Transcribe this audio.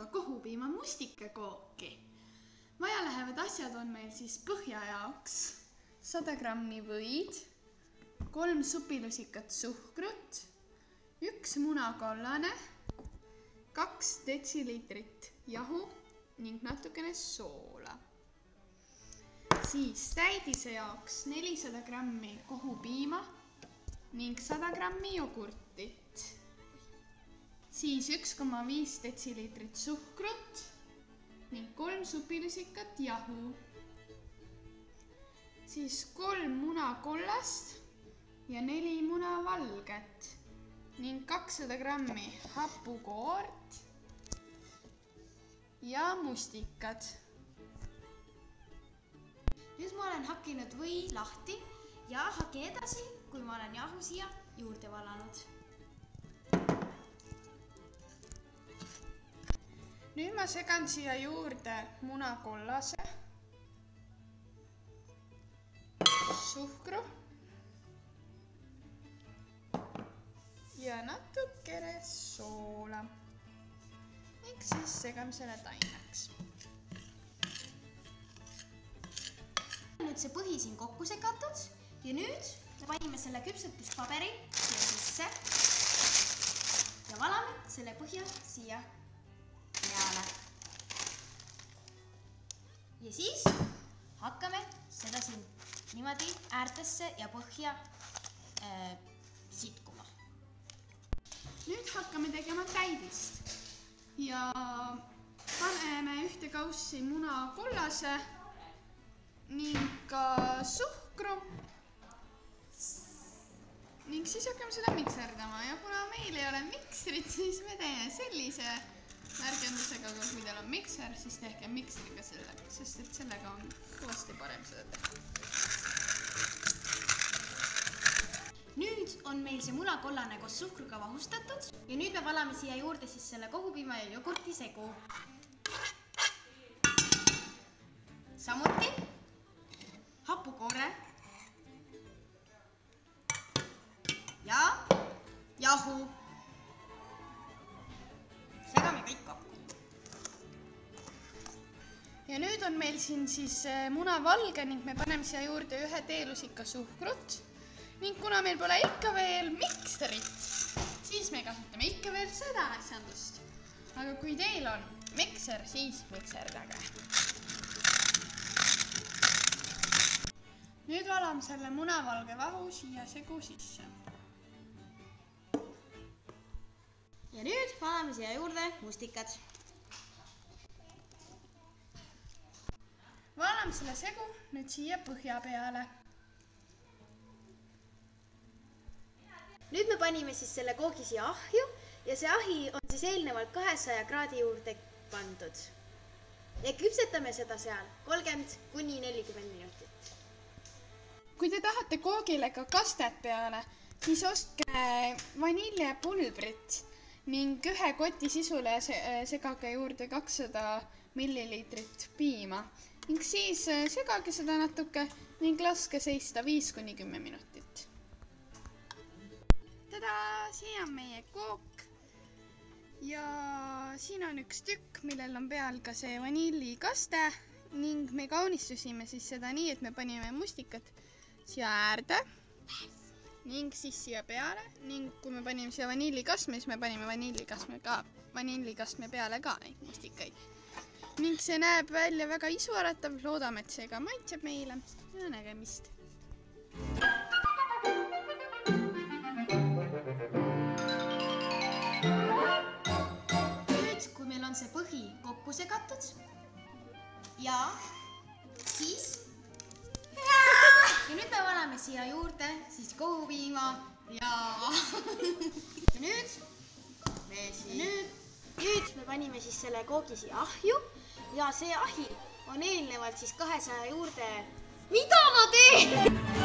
ka kohupiima mustikakooki. Vaja lähevad asjad on meil siis põhja jaoks 100 grammi võid, 3 supilusikat suhkrut, 1 munakollane, 2 detsiliitrit jahu ning natukene soola. Siis täidise jaoks 400 grammi kohupiima ning 100 grammi jogurtit. Siis 1,5 detsiliitrit suhkrut ning 3 supilusikat jahu. Siis 3 munakollast ja 4 munavalget ning 200 grammi hapukoort ja mustikad. Nüüd ma olen hakkinud või lahti ja hakin edasi, kui ma olen jahu siia juurde valanud. Nüüd ma segan siia juurde munakollase, suhkru ja natukene soola ning siis segan selle tainaks. Nüüd see põhi siin kokku segatud ja nüüd me panime selle küpsetuspaberi siia sisse ja valame selle põhja siia peale. Ja siis hakkame seda siin niimoodi äärtesse ja põhja sitkuma. Nüüd hakkame tegema täidist ja paneme ühte kaussi munakollase ning ka suhkru ning siis hakkame seda mikserdama ja kuna meil ei ole miksrit, siis me teeme sellise märgendusega, aga kui teil on mikser, siis tehke miksriga sellega, sest et sellega on kõvasti parem seda teha. Nüüd on meil see munakollane koos suhkruga vahustatud ja nüüd me valame siia juurde siis selle kohupiima ja jogurti segu. Samuti hapukoore ja jahu. Segame kõik kokku. Ja nüüd on meil siin siis munavalge ning me paneme siia juurde 1 teelusika suhkrut ning kuna meil pole ikka veel mikserit, siis me kasutame ikka veel seda asjandust. Aga kui teil on mikser, siis mikserdage. Nüüd valame selle munavalge vahu siia segu sisse. Ja nüüd valame siia juurde mustikad. Valame selle segu nüüd siia põhja peale. Nüüd me panime siis selle koogi siia ahju ja see ahi on siis eelnevalt 200 kraadi juurde pandud. Ja küpsetame seda seal 30–40 minutit. Kui te tahate koogile ka kastet peale, siis ostke vaniljepulbrit ning 1 koti sisule segage juurde 200 milliliitrit piima ning siis segage seda natuke ning laske seista 5–10 minutit. Tada! Siin on meie kook ja siin on üks tükk, millel on peal ka see vanillikaste ning me kaunistusime siis seda nii, et me panime mustikad siia äärde ning siis siia peale ning kui me panime siia vanillikastme, siis me panime vanillikastme peale ka neid mustikaid. Ning see näeb välja väga isuäratav, loodame, et see ka maitseb meile ja nägemist. Nüüd, kui meil on see põhi kokku segatud ja siis ja nüüd me valame siia juurde siis kohupiima ja nüüd me panime siis selle koogi siia ahju ja see ahi on eelnevalt siis 200 juurde. Mida ma teen?